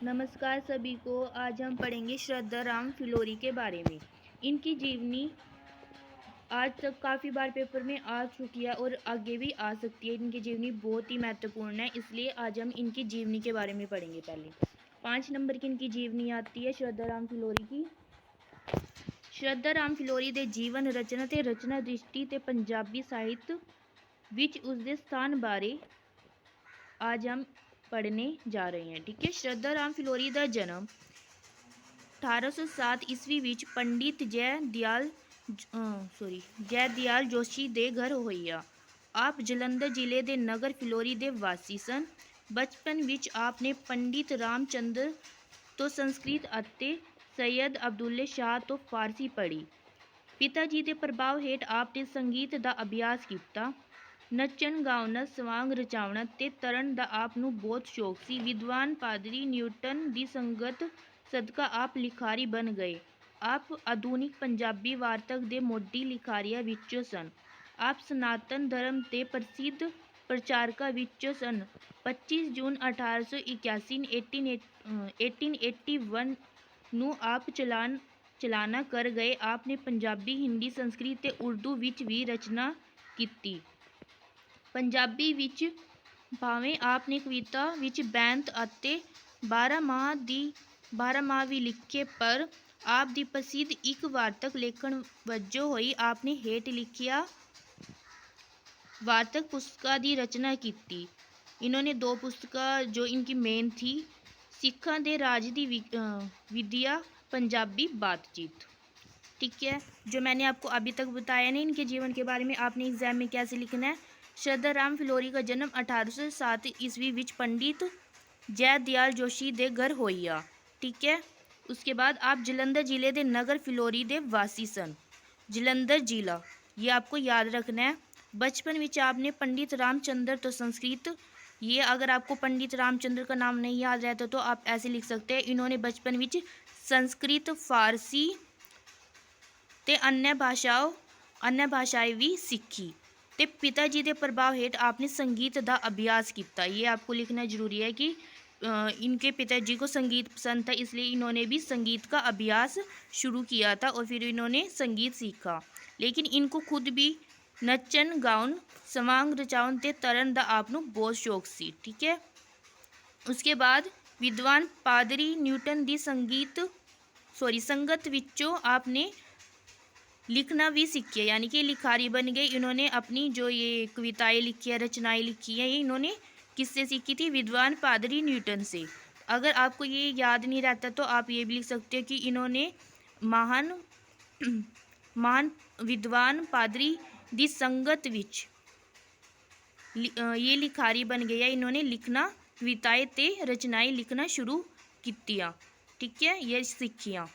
नमस्कार सभी को। आज हम पढ़ेंगे श्रद्धा राम फिलोरी के बारे में। इनकी जीवनी आज तक काफ़ी बार पेपर में आ चुकी है और आगे भी आ सकती है। इनकी जीवनी बहुत ही महत्वपूर्ण है, इसलिए आज हम इनकी जीवनी के बारे में पढ़ेंगे। पहले 5 नंबर की इनकी जीवनी आती है श्रद्धा राम फिलोरी की। श्रद्धा राम फिलोरी ਦੇ ਜੀਵਨ ਰਚਨਾ ਤੇ ਰਚਨਾ ਦ੍ਰਿਸ਼ਟੀ ਤੇ ਪੰਜਾਬੀ ਸਾਹਿਤ ਵਿੱਚ ਉਸਦੇ ਸਥਾਨ ਬਾਰੇ आज हम पढ़ने जा रहे हैं। ठीक है। श्रद्धा राम फिलोरी का जन्म 1807 ईस्वी विच पंडित जयदयाल जोशी के घर होया। आप जलंधर जिले के नगर फिलोरी के वासी सन। बचपन विच आपने पंडित रामचंद्र तो संस्कृत अते सैयद अब्दुल्ले शाह तो फारसी पढ़ी। पिता जी के प्रभाव हेठ आपने संगीत का अभ्यास किया। नचन गाउना सवांग रचावना ते तरन दा आप नूं बहुत शौक सी। विद्वान पादरी न्यूटन दी संगत सदका आप लिखारी बन गए। आप आधुनिक पंजाबी वार्तक दे मोढी लिखारियां विचों सन। आप सनातन धर्म ते प्रसिद्ध प्रचारकां विचों सन। 25 जून 1881 1881 नूं आप चलाना कर गए। आपने पंजाबी हिंदी संस्कृत ते उर्दू विच भी रचना कीती। पंजाबी विच भावें आपने कविता विच बैंत अते 12 माह भी लिखे, पर आप दी प्रसिद्ध एक वार्तक लेखन वजों होई। आपने हेठ लिखिया वार्तक पुस्तकां दी रचना की। इन्होंने 2 पुस्तकां जो इनकी मेन थी, सिखां दे राज दी विद्या, पंजाबी बातचीत। ठीक है। जो मैंने आपको अभी तक बताया ना इनके जीवन के बारे में, आपने एग्जाम में कैसे लिखना है। श्रद्धा राम फिलोरी का जन्म 1807 ईस्वी विच पंडित जयदयाल जोशी के घर होया। ठीक है। उसके बाद आप जलंधर जिले के नगर फिलोरी के वासी सन। जलंधर जिला ये आपको याद रखना है। बचपन में आपने पंडित रामचंद्र तो संस्कृत, ये अगर आपको पंडित रामचंद्र का नाम नहीं याद रहता तो आप ऐसे लिख सकते हैं, इन्होंने बचपन में संस्कृत, फारसी ते अन्य भाषाएं भी सीखी। ते पिता जी के प्रभाव हेठ आपने संगीत का अभ्यास किया। ये आपको लिखना जरूरी है कि इनके पिताजी को संगीत पसंद था, इसलिए इन्होंने भी संगीत का अभ्यास शुरू किया था और फिर इन्होंने संगीत सीखा। लेकिन इनको खुद भी नचन गाउन सवांग रचाउन ते तरन दा आपनू बहुत शौक सी। ठीक है। उसके बाद विद्वान पादरी न्यूटन दी संगत विचों आपने लिखना भी सीखिया, यानी कि लिखारी बन गए। इन्होंने अपनी जो ये कविताएं लिखी है, रचनाएं लिखी हैं, ये इन्होंने किससे सीखी थी? विद्वान पादरी न्यूटन से। अगर आपको ये याद नहीं रहता तो आप ये भी लिख सकते हो कि इन्होंने महान विद्वान पादरी दी संगत विच ये लिखारी बन गया। इन्होंने लिखना, कविताएं ते रचनाएं लिखना शुरू कीतियां। ठीक है, ये सीखियां।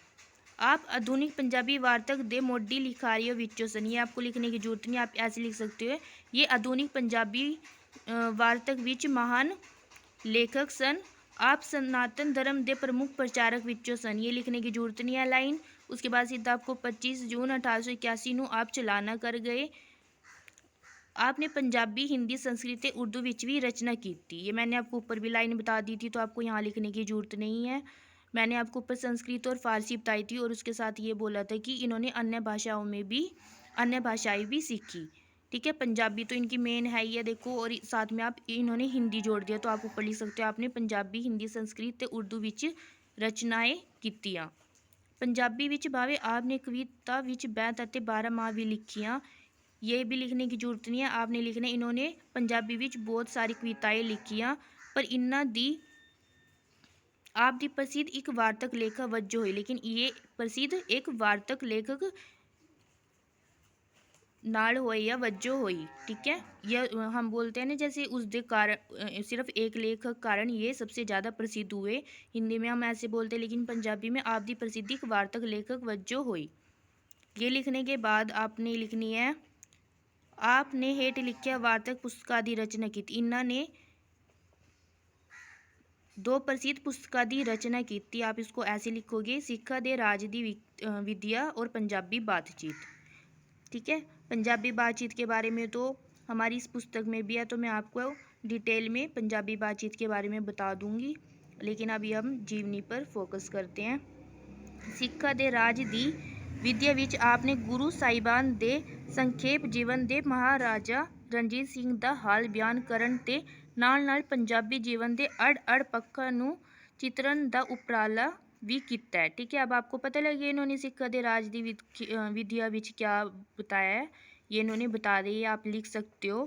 आप आधुनिक पंजाबी वार्तक दे मोढी लिखारियों विचों सन। ये आपको लिखने की जरूरत नहीं, आप ऐसे लिख सकते हो, ये आधुनिक पंजाबी वार्तक विच महान लेखक सन। आप सनातन धर्म दे प्रमुख प्रचारक विचों सन। ये लिखने की जरूरत नहीं है लाइन। उसके बाद सीधा आपको 25 जून 1881 नूं आप चलाना कर गए। आपने पंजाबी, हिंदी, संस्कृत ते उर्दू विच भी रचना की थी। ये मैंने आपको ऊपर भी लाइन बता दी थी, तो आपको यहाँ लिखने की जरूरत नहीं है। मैंने आपको ऊपर संस्कृत और फारसी बताई थी और उसके साथ ये बोला था कि इन्होंने अन्य भाषाएं भी सीखी। ठीक है। पंजाबी तो इनकी मेन है ही है, देखो, और साथ में आप इन्होंने हिंदी जोड़ दिया, तो आप ऊपर लिख सकते हो आपने पंजाबी, हिंदी, संस्कृत ते उर्दू विच रचनाएं कीतियां। पंजाबी विच भावे आपने कविता विच बैंत अते 12 माह भी लिखियां। ये भी लिखने की जरूरत नहीं है, आपने लिखना इन्होंने पंजाबी विच बहुत सारी कविताएं लिखियां, पर इन्हां दी आप दी प्रसिद्ध एक वार्तक लेखक वजों हुई। लेकिन ये प्रसिद्ध एक वार्तक लेखक नाल होई या वजों हुई। ठीक है। यह हम बोलते हैं ना, जैसे उस दे कारण, सिर्फ एक लेखक कारण ये सबसे ज़्यादा प्रसिद्ध हुए। हिंदी में हम ऐसे बोलते हैं, लेकिन पंजाबी में आप दी प्रसिद्धि एक वार्तक लेखक वजों हुई। ये लिखने के बाद आपने लिखनी है, आपने हेठ लिखिया वार्तक पुस्तकां दी रचना की। इन्हां ने 2 प्रसिद्ध पुस्तकां दी रचना की। आप इसको ऐसे लिखोगे, सिखा दे राज दी विद्या और पंजाबी बातचीत। ठीक है। पंजाबी बातचीत के बारे में तो हमारी इस पुस्तक में भी है, तो मैं आपको डिटेल में पंजाबी बातचीत के बारे में बता दूंगी। लेकिन अभी हम जीवनी पर फोकस करते हैं। ਸਿੱਖਾਂ ਦੇ ਰਾਜ ਦੀ ਵਿਦਿਆ ਵਿੱਚ ਆਪ ਨੇ ਗੁਰੂ ਸਾਹਿਬਾਨ ਦੇ ਸੰਖੇਪ ਜੀਵਨ ਦੇ ਮਹਾਰਾਜਾ ਰਣਜੀਤ ਸਿੰਘ ਦਾ ਹਾਲ ਬਿਆਨ ਕਰਨ ਤੇ ਨਾਲ ਪੰਜਾਬੀ ਜੀਵਨ ਦੇ ਅੜ ਪੱਖਾਂ ਨੂੰ ਚਿਤਰਨ ਦਾ ਉਪਰਾਲਾ भी किया है। ठीक है, अब आपको पता लग गया इन्होंने सिक्खा दे राज दी विद्या विच क्या बताया है, ये इन्होंने बता दिया, आप लिख सकते हो।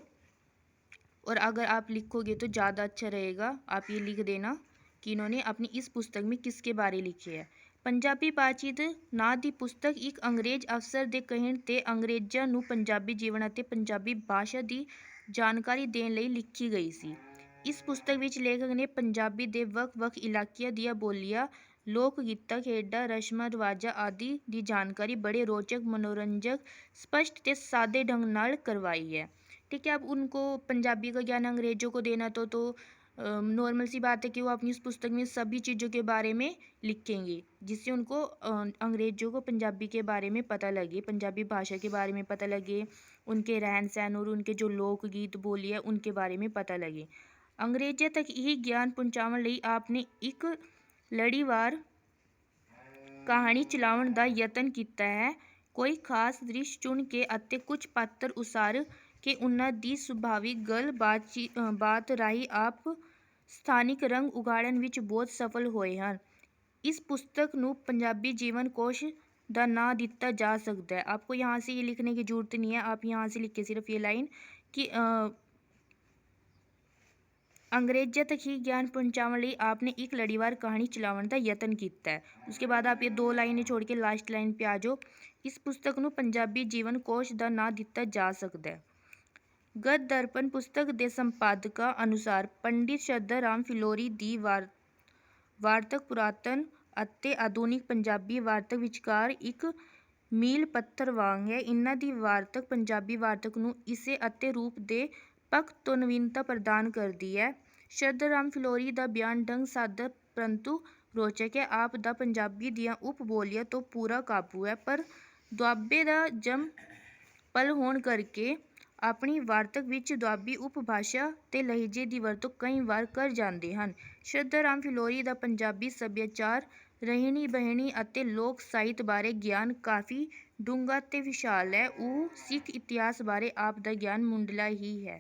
और अगर आप लिखोगे तो ज़्यादा अच्छा रहेगा, आप ये लिख देना कि इन्होंने अपनी इस पुस्तक में किसके बारे लिखे है। पंजाबी बातचीत ਨਾਂ ਦੀ पुस्तक एक अंग्रेज अफसर ਦੇ ਕਹਿਣ ਤੇ ਅੰਗਰੇਜ਼ਾਂ ਨੂੰ ਪੰਜਾਬੀ ਜੀਵਨ ਅਤੇ ਪੰਜਾਬੀ ਭਾਸ਼ਾ ਦੀ ਜਾਣਕਾਰੀ ਦੇਣ ਲਈ ਲਿਖੀ ਗਈ ਸੀ। ਇਸ ਪੁਸਤਕ ਵਿੱਚ ਲੇਖਕ ਨੇ ਪੰਜਾਬੀ ਦੇ ਵੱਖ-ਵੱਖ ਇਲਾਕਿਆਂ ਦੀਆਂ ਬੋਲੀਆਂ, ਲੋਕ ਗੀਤਾਂ, ਖੇਡਾਂ, ਰਸਮਾਂ ਰਿਵਾਜਾਂ ਆਦि ਦੀ ਜਾਣਕਾਰੀ बड़े रोचक, मनोरंजक, स्पष्ट ਤੇ सादे ढंग ਨਾਲ करवाई है। ठीक है, अब उनको पंजाबी का ज्ञान अंग्रेजों को देना तो नॉर्मल सी बात है कि वो अपनी उस पुस्तक में सभी चीज़ों के बारे में लिखेंगे, जिससे उनको अंग्रेजों को पंजाबी के बारे में पता लगे, पंजाबी भाषा के बारे में पता लगे, उनके रहन सहन और उनके जो लोकगीत बोली है उनके बारे में पता लगे। अंग्रेज़ों तक यही ज्ञान पहुँचाने ਲਈ आपने एक ਲੜੀਵਾਰ ਕਹਾਣੀ ਚਲਾਉਣ ਦਾ ਯਤਨ ਕੀਤਾ ਹੈ। ਕੋਈ ਖਾਸ ਦ੍ਰਿਸ਼ ਚੁਣ ਕੇ ਅਤੇ ਕੁਝ ਪਾਤਰ ਉਸਾਰ ਕਿ ਉਹਨਾਂ ਦੀ ਸੁਭਾਵਿਕ ਬਾਤ ਰਾਹੀਂ ਆਪ ਸਥਾਨਿਕ ਰੰਗ ਉਗਾੜਨ ਵਿੱਚ ਬਹੁਤ ਸਫਲ ਹੋਏ ਹਨ। इस पुस्तक ਨੂੰ पंजाबी जीवन कोश ਦਾ ਨਾਂ ਦਿੱਤਾ ਜਾ सकता है। आपको यहाँ से ये लिखने की ज़रूरत नहीं है, आप यहाँ से लिखिए सिर्फ ये लाइन कि अंग्रेज़ों तक ही ज्ञान पहुँचाने ਲਈ आपने एक लड़ीवार कहानी चलावन का यतन किया है। उसके बाद आप ये 2 लाइनें छोड़ के लास्ट लाइन पे आ जाओ। इस पुस्तक ਨੂੰ पंजाबी जीवन कोश ਦਾ ਨਾਂ ਦਿੱਤਾ ਜਾ ਸਕਦਾ है। गद दर्पण पुस्तक के संपादकों अनुसार पंडित श्रद्धा राम फिलौरी ਦੀ ਵਾਰਤਕ ਪੁਰਾਤਨ ਅਤੇ ਆਧੁਨਿਕ ਪੰਜਾਬੀ ਵਾਰਤਕ ਵਿਚਕਾਰ ਇੱਕ ਮੀਲ ਪੱਥਰ ਵਾਂਗ ਹੈ। ਇਹਨਾਂ ਦੀ ਵਾਰਤਕ ਪੰਜਾਬੀ ਵਾਰਤਕ ਨੂੰ ਇਸੇ ਅਤੇ ਰੂਪ ਦੇ ਪੱਖ ਤੋਂ ਨਵੀਨਤਾ ਪ੍ਰਦਾਨ ਕਰਦੀ ਹੈ। ਸ਼ਰਧਾ ਰਾਮ ਫਿਲੌਰੀ ਦਾ ਬਿਆਨ ਢੰਗ ਸਾਦਾ ਪਰੰਤੂ ਰੋਚਕ ਹੈ। ਆਪ ਦਾ ਪੰਜਾਬੀ ਦੀਆਂ ਉਪ ਬੋਲੀਆਂ ਤੋਂ ਪੂਰਾ ਕਾਬੂ ਹੈ, ਪਰ ਦੁਆਬੇ ਦਾ ਜੰਮ ਪਲ ਹੋਣ ਕਰਕੇ ਆਪਣੀ ਵਾਰਤਕ ਵਿੱਚ ਦੁਆਬੀ ਉਪਭਾਸ਼ਾ ਤੇ ਲਹਿਜੇ ਦੀ ਵਰਤੋਂ ਕਈ ਵਾਰ ਕਰ ਜਾਂਦੇ ਹਨ। ਸ਼ਰਧਾ ਰਾਮ ਫਿਲੌਰੀ ਦਾ ਪੰਜਾਬੀ ਸੱਭਿਆਚਾਰ, ਰਹਿਣੀ ਬਹਿਣੀ ਅਤੇ ਲੋਕ ਸਾਹਿਤ ਬਾਰੇ ਗਿਆਨ ਕਾਫੀ ਡੂੰਘਾ ਤੇ ਵਿਸ਼ਾਲ ਹੈ। ਉਹ ਸਿੱਖ ਇਤਿਹਾਸ ਬਾਰੇ ਆਪ ਦਾ ਗਿਆਨ ਮੁੱਢਲਾ ਹੀ है।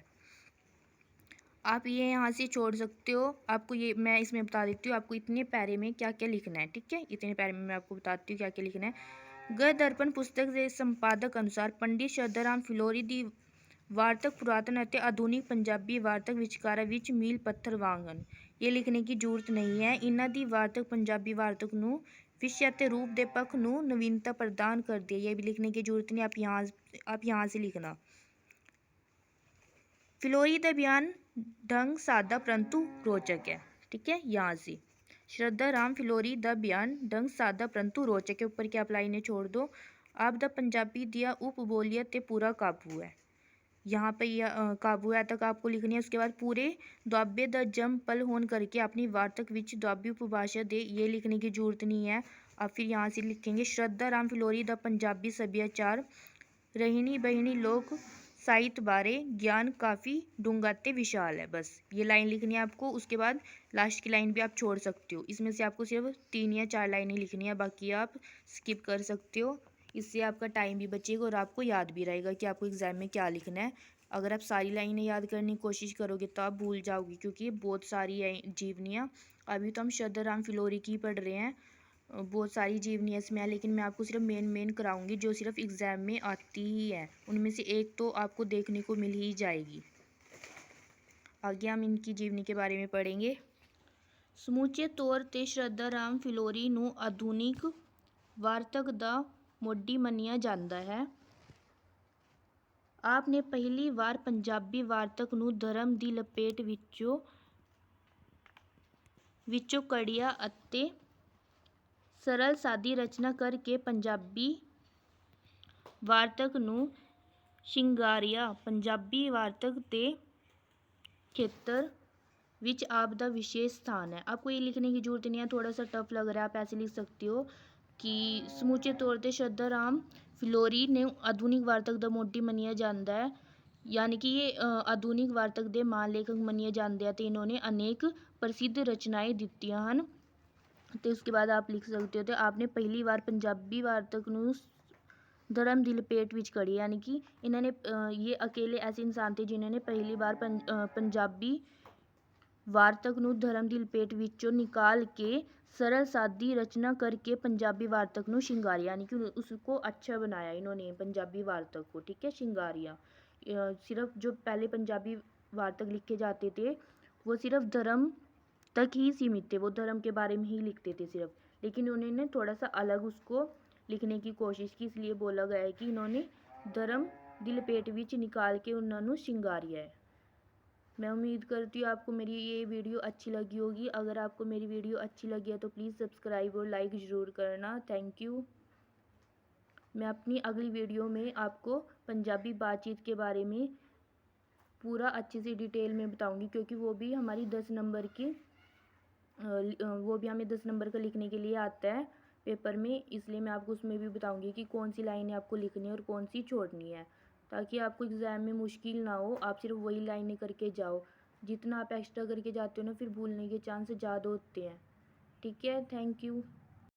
आप ये यहाँ से छोड़ सकते हो। आपको ये मैं इसमें बता देती हूँ आपको इतने पैरे में क्या क्या लिखना है। ठीक है, इतने पैरे में मैं आपको बताती हूँ क्या क्या लिखना है। गद दर्पण पुस्तक के संपादक अनुसार पंडित श्रद्धा राम ਫਿਲੌਰੀ ਦੀ वार्तक पुरातन ਅਤੇ आधुनिक पंजाबी वार्तक ਵਿਚਕਾਰ ਵਿੱਚ ਮੀਲ ਪੱਥਰ ਵਾਂਗ ਹਨ। ये लिखने की जरूरत नहीं है। ਇਹਨਾਂ ਦੀ वार्तक पंजाबी वार्तक ਨੂੰ विषय ਅਤੇ रूप ਦੇ पक्ष ਨੂੰ नवीनता प्रदान करती है। ये भी लिखने की जरूरत नहीं, आप यहाँ से लिखना। फिलौरी का बयान ढंग सादा परंतु रोचक है। ठीक है, यहाँ से श्रद्धा राम फिलौरी का बयान ढंग सादा परंतु रोचक के ऊपर क्या लाइनें छोड़ दो। आप दा पंजाबी दिया उपबोलियाँ ते पूरा काबू है, यहाँ पे काबू है तक आपको लिखनी है। उसके बाद पूरे दुआबे दा जम पल होने करके अपनी वार्तक विच दुआबी उपभाषा दे, ये लिखने की जरूरत नहीं है। आप फिर यहाँ से लिखेंगे श्रद्धा राम फिलौरी दा पंजाबी सभ्याचार, रहनी बहनी लोक साहित्य बारे ज्ञान काफ़ी डूंगा ते विशाल है। बस ये लाइन लिखनी है आपको। उसके बाद लास्ट की लाइन भी आप छोड़ सकते हो। इसमें से आपको सिर्फ 3 या 4 लाइनें लिखनी है, बाकी आप स्किप कर सकते हो। इससे आपका टाइम भी बचेगा और आपको याद भी रहेगा कि आपको एग्ज़ाम में क्या लिखना है। अगर आप सारी लाइनें याद करने की कोशिश करोगे तो आप भूल जाओगे, क्योंकि बहुत सारी है जीवनियाँ। अभी तो हम श्रद्धा राम फिलौरी की पढ़ रहे हैं, बहुत सारी जीवनी इसमें है, लेकिन मैं आपको सिर्फ मेन कराऊंगी जो सिर्फ एग्ज़ाम में आती ही है। उनमें से एक तो आपको देखने को मिल ही जाएगी। आगे हम इनकी जीवनी के बारे में पढ़ेंगे। ਸਮੁੱਚੇ ਤੌਰ 'ਤੇ ਸ਼ਰਧਾ ਰਾਮ ਫਿਲੌਰੀ ਨੂੰ ਆਧੁਨਿਕ ਵਾਰਤਕ ਦਾ ਮੋਢੀ ਮੰਨਿਆ ਜਾਂਦਾ ਹੈ। ਆਪ ਨੇ ਪਹਿਲੀ ਵਾਰ ਪੰਜਾਬੀ ਵਾਰਤਕ ਨੂੰ ਧਰਮ ਦੀ ਲਪੇਟ ਵਿੱਚੋਂ ਕੱਢਿਆ ਅਤੇ सरल सादी रचना करके पंजाबी वार्तक ਨੂੰ ਸ਼ਿੰਗਾਰਿਆ। पंजाबी वार्तक के क्षेत्र विच आप दा विशेष स्थान है। आपको ये लिखने की जरूरत नहीं है, थोड़ा सा टफ लग रहा है, आप ऐसे लिख सकते हो कि समूचे तौर पर श्रद्धा राम फिलौरी ने आधुनिक वार्तक दा मोढी ਮੰਨਿਆ ਜਾਂਦਾ है। यानी कि ये आधुनिक वार्तक दे महालेखक मन्ने जाते हैं। तो इन्होंने अनेक प्रसिद्ध रचनाएं दित्तियां ਹਨ। तो उसके बाद आप लिख सकते हो तो आपने पहली बार पंजाबी वार्तक ਨੂੰ धर्म ਦੀ लपेट ਵਿੱਚ कड़ी, यानी कि इन्होंने ये अकेले ऐसे इंसान थे जिन्होंने पहली बार पंजाबी वार्तक ਨੂੰ धर्म ਦੀ लपेट ਵਿੱਚੋਂ निकाल के सरल सादी रचना करके पंजाबी वार्तक ਨੂੰ श्रृंगारिया, यानी कि उसको अच्छा बनाया इन्होंने पंजाबी वार्तक को, ठीक है, श्रृंगारिया। सिर्फ जो पहले पंजाबी वार्तक लिखे जाते थे वो सिर्फ धर्म तक ही सीमित थे, वो धर्म के बारे में ही लिखते थे सिर्फ, लेकिन उन्होंने थोड़ा सा अलग उसको लिखने की कोशिश की, इसलिए बोला गया है कि इन्होंने धर्म दी लपेट विच निकाल के उन्होंने श्रृंगारिया है। मैं उम्मीद करती हूँ आपको मेरी ये वीडियो अच्छी लगी होगी। अगर आपको मेरी वीडियो अच्छी लगी है तो प्लीज़ सब्सक्राइब और लाइक ज़रूर करना। Thank you. मैं अपनी अगली वीडियो में आपको पंजाबी बातचीत के बारे में पूरा अच्छे से डिटेल में बताऊंगी, क्योंकि वो भी हमारी 10 नंबर की वो भी हमें 10 नंबर का लिखने के लिए आता है पेपर में, इसलिए मैं आपको उसमें भी बताऊंगी कि कौन सी लाइनें आपको लिखनी है और कौन सी छोड़नी है, ताकि आपको एग्ज़ाम में मुश्किल ना हो, आप सिर्फ वही लाइनें करके जाओ। जितना आप एक्स्ट्रा करके जाते हो ना, फिर भूलने के चांस ज़्यादा होते हैं। ठीक है, थैंक यू।